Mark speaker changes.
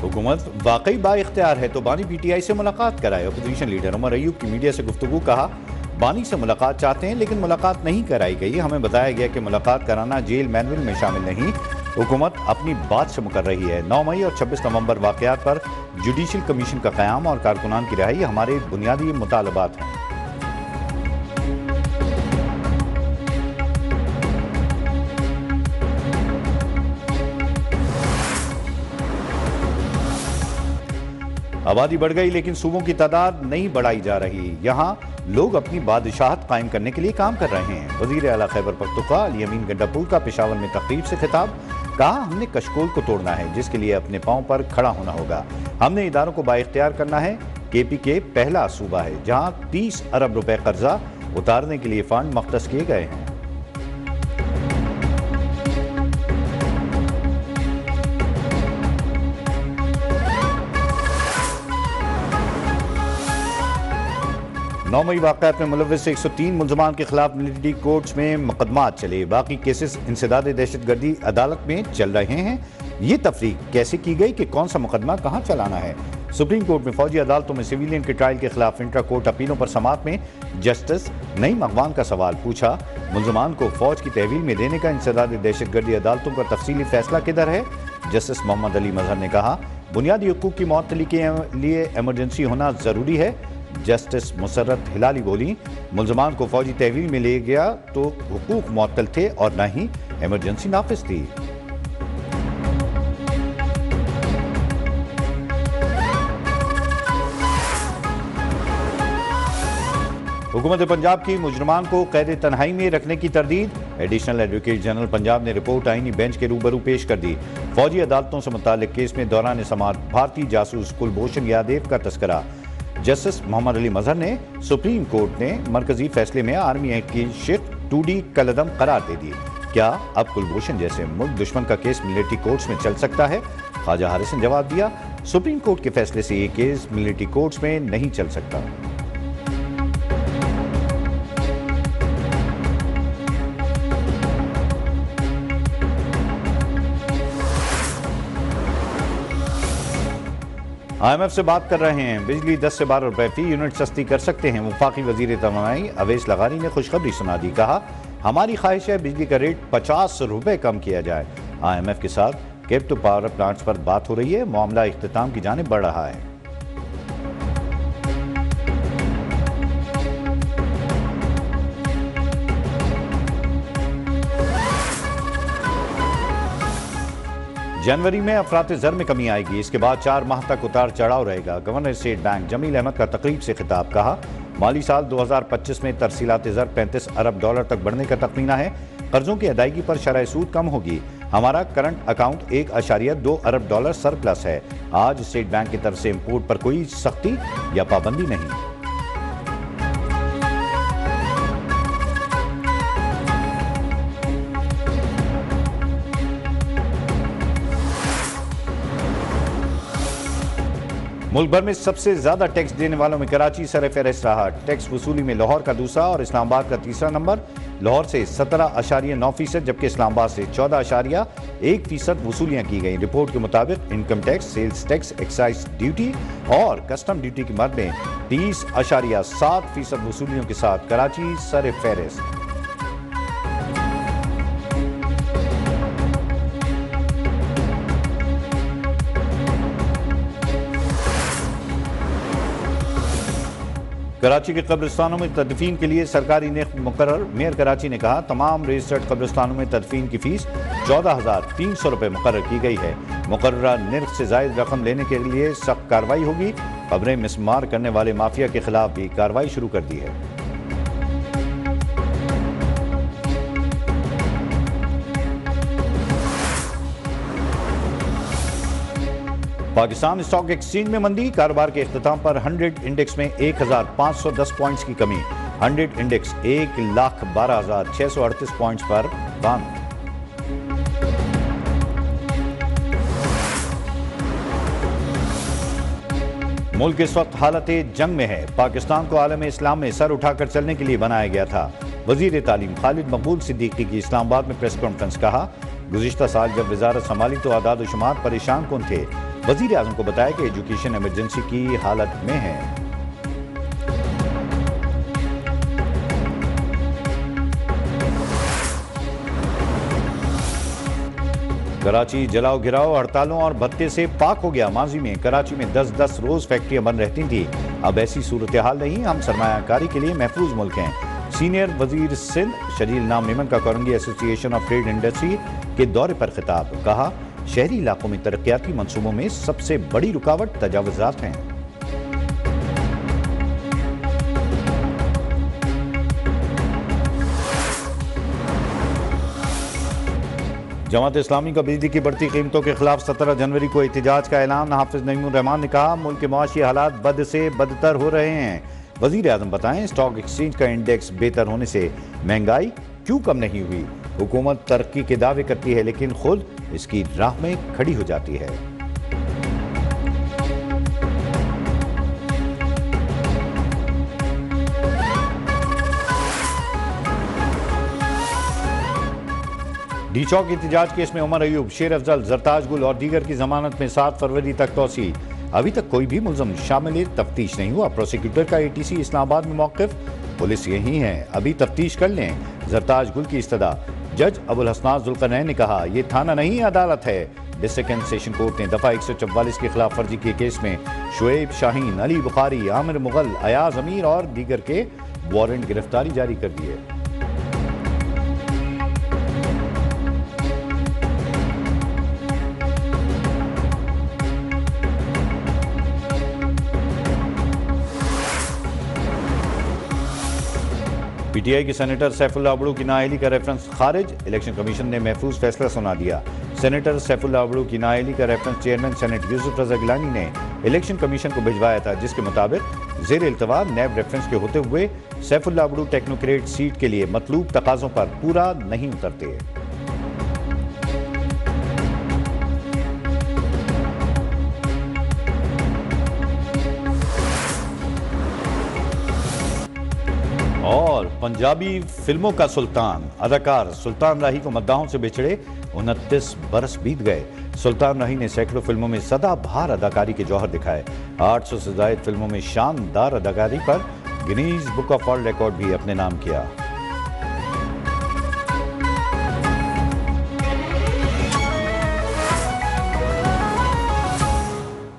Speaker 1: हुकूमत वाकई बाइख्तियार है तो बानी पीटीआई से मुलाकात कराए। अपोजिशन लीडर उमर अयूब की मीडिया से गुफ्तगू। कहा, बानी से मुलाकात चाहते हैं लेकिन मुलाकात नहीं कराई गई। हमें बताया गया कि मुलाकात कराना जेल मैनुअल में शामिल नहीं। हुकूमत अपनी बात से मुकर रही है। 9 मई और 26 नवंबर वाकयात पर जुडिशल कमीशन का क़याम और कारकुनान की रिहाई हमारे बुनियादी मुतालबात हैं। आबादी बढ़ गई लेकिन सूबों की तादाद नहीं बढ़ाई जा रही। यहाँ लोग अपनी बादशाहत कायम करने के लिए काम कर रहे हैं। वजीर आला खैबर पख्तूनख्वा अली अमीन गंडापुर का पेशावर में तकरीब से खिताब। कहा, हमने कशकोल को तोड़ना है जिसके लिए अपने पांव पर खड़ा होना होगा। हमने इदारों को बाइख्तियार करना है। KPK पहला सूबा है जहाँ 30 अरब रुपए कर्जा उतारने के लिए फंड मख्तस किए गए हैं। नौ मई वाक़यात में मुलव्विस 103 मुलजमान के खिलाफ मिलिट्री कोर्ट्स में मुकदमात चले। बाकी केसेस इंसदाद दहशतगर्दी अदालत में चल रहे हैं। ये तफरीक कैसे की गई कि कौन सा मुकदमा कहाँ चलाना है। सुप्रीम कोर्ट में फौजी अदालतों में सिविलियन के ट्रायल के खिलाफ इंट्रा कोर्ट अपीलों पर समात में जस्टिस नईम अगवान का सवाल पूछा। मुलजमान को फौज की तहवील में देने का इंसदाद दहशतगर्दी अदालतों का तफसीली फैसला किधर है। जस्टिस मोहम्मद अली मजहर ने कहा, बुनियादी हुकूक की मुअत्तली के लिए एमरजेंसी होना जरूरी है। जस्टिस मुसर्रत हिलाली बोली, मुलजमान को फौजी तहवील में ले गया तो हुकूक मुअत्तल थे और न ही एमरजेंसी नाफिज थी। हुकूमत पंजाब की मुजरमान को कैद तन्हाई में रखने की तरदीद। एडिशनल एडवोकेट जनरल पंजाब ने रिपोर्ट आईनी बेंच के रूबरू पेश कर दी। फौजी अदालतों से मुताल्लिक केस में दौरान समाअत भारतीय जासूस कुलभूषण यादव का तस्करा। जस्टिस मोहम्मद अली मजहर ने सुप्रीम कोर्ट ने मरकजी फैसले में आर्मी एक्ट की शिक 2D कलदम करार दे दी। क्या अब कुलभूषण जैसे मुल्क दुश्मन का केस मिलिट्री कोर्ट्स में चल सकता है। ख्वाजा हारिस ने जवाब दिया, सुप्रीम कोर्ट के फैसले से ये केस मिलिट्री कोर्ट्स में नहीं चल सकता। IMF से बात कर रहे हैं। बिजली 10 से 12 रुपए फी यूनिट सस्ती कर सकते हैं। वफाकी वजीर तवानाई अवैस लगारी ने खुशखबरी सुना दी। कहा, हमारी ख्वाहिश है बिजली का रेट 50 रुपए कम किया जाए। IMF के साथ कैप्टिव पावर प्लांट्स पर बात हो रही है। मामला इख्तिताम की जानिब बढ़ रहा है। जनवरी में अफरात ज़र में कमी आएगी। इसके बाद 4 माह तक उतार चढ़ाव रहेगा। Governor state bank Jamil Ahmad का तकरीब से खिताब। कहा, माली साल 2025 में तरसीलात ज़र 35 अरब डॉलर तक बढ़ने का तखमीना है। कर्जों की अदायगी पर शरह सूद कम होगी। हमारा करंट अकाउंट 1.2 अरब डॉलर सरप्लस है। आज स्टेट बैंक की तरफ से इम्पोर्ट पर कोई सख्ती या पाबंदी नहीं। मुल्क भर में सबसे ज्यादा टैक्स देने वालों में कराची सर-ए-फहरिस्त रहा। टैक्स वसूली में लाहौर का दूसरा और इस्लामाबाद का तीसरा नंबर। लाहौर से 17.9%, जबकि इस्लामाबाद से 14.1% वसूलियां की गई। रिपोर्ट के मुताबिक income tax, sales tax, excise duty और कस्टम ड्यूटी के मद में 30.7% वसूलियों के साथ कराची सर-ए-फहरिस्त। कराची के कब्रिस्तानों में तदफीन के लिए सरकारी निर्ख मुकर्रर। मेयर कराची ने कहा, तमाम रजिस्टर्ड कब्रिस्तानों में तदफीन की फीस 14,300 रुपये मुकर्रर की गई है। मुकर्ररा निर्ख से जायद रकम लेने के लिए सख्त कार्रवाई होगी। खबरें मिसमार करने वाले माफिया के खिलाफ भी कार्रवाई शुरू कर दी है। पाकिस्तान स्टॉक एक्सचेंज में मंदी। कारोबार के इख्तिताम पर 100 इंडेक्स में 1510 पॉइंट्स की कमी। 100 इंडेक्स 1,12,638 पॉइंट्स पर बंद। मुल्क इस वक्त हालत जंग में है। पाकिस्तान को आलम इस्लाम में सर उठाकर चलने के लिए बनाया गया था। वजीर तालीम खालिद मकबूल सिद्दीकी की इस्लामाबाद में प्रेस कॉन्फ्रेंस। कहा, गुज़िश्ता साल जब वजारत संभाली तो आदाद व शुमार परेशान कौन थे। वजीर आजम को बताया कि एजुकेशन इमरजेंसी की हालत में है। कराची जलाओ गिराओ हड़तालों और भत्ते से पाक हो गया। माजी में कराची में 10-10 रोज फैक्ट्रियां बंद रहती थी, अब ऐसी सूरत हाल नहीं। हम सरमायाकारी के लिए महफूज मुल्क हैं। सीनियर वजीर सिंध शरील नाम मेमन का Korangi association of trade industry के दौरे पर खिताब। कहा, शहरी इलाकों में तरक्याती मंसूबों में सबसे बड़ी रुकावट तजावुजात हैं। जमात इस्लामी का बिजली की बढ़ती कीमतों के खिलाफ 17 जनवरी को एहतजाज का ऐलान। हाफिज नईमुर रहमान ने कहा, मुल्क के मुआशी हालात बद से बदतर हो रहे हैं। वजीर आजम बताएं, स्टॉक एक्सचेंज का इंडेक्स बेहतर होने से महंगाई क्यों कम नहीं हुई। हुकूमत तरक्की के दावे करती है लेकिन खुद इसकी राह में खड़ी हो जाती है। डी चौक एहतजाज केस में उमर अयूब, शेर अफजल, जरताज गुल और दीगर की जमानत में 7 फरवरी तक तौसी। अभी तक कोई भी मुल्ज़म शामिल तफ्तीश नहीं हुआ। प्रोसिक्यूटर का एटीसी इस्लामाबाद में मौक़िफ़, पुलिस यही है, अभी तफ्तीश कर लें। जरताज गुल की इस्तदा। जज अबुल हसनात जुल्करनैन ने कहा, यह थाना नहीं अदालत है। डिस्ट्रिक्ट सेशन कोर्ट ने दफा 144 के खिलाफ फर्जी के केस में शुएब शाहीन, अली बुखारी, आमिर मुगल, अयाज अमीर और दीगर के वारंट गिरफ्तारी जारी कर दिए। पीटीआई के सेनेटर सैफुल्लाह अबड़ू की नाअहली का रेफरेंस खारिज। इलेक्शन कमीशन ने महफूज फैसला सुना दिया। सेनेटर सैफुल्लाह अबड़ू की नाअहली का रेफरेंस चेयरमैन सेनेट यूसुफ रज़ा गिलानी ने इलेक्शन कमीशन को भिजवाया था, जिसके मुताबिक ज़ेर इल्तवा नैब रेफरेंस के होते हुए सैफुल्लाह अबड़ू टेक्नोक्रेट सीट के लिए मतलूब तकाज़ों पर पूरा नहीं उतरते। और पंजाबी फिल्मों का सुल्तान अदाकार सुल्तान राही को मद्दाहों से बिछड़े 29 बरस बीत गए। सुल्तान राही ने सैकड़ों फिल्मों में सदाबहार अदाकारी के जौहर दिखाए। 800 से ज़ायद फिल्मों में शानदार अदाकारी पर Guinness book of world record भी अपने नाम किया।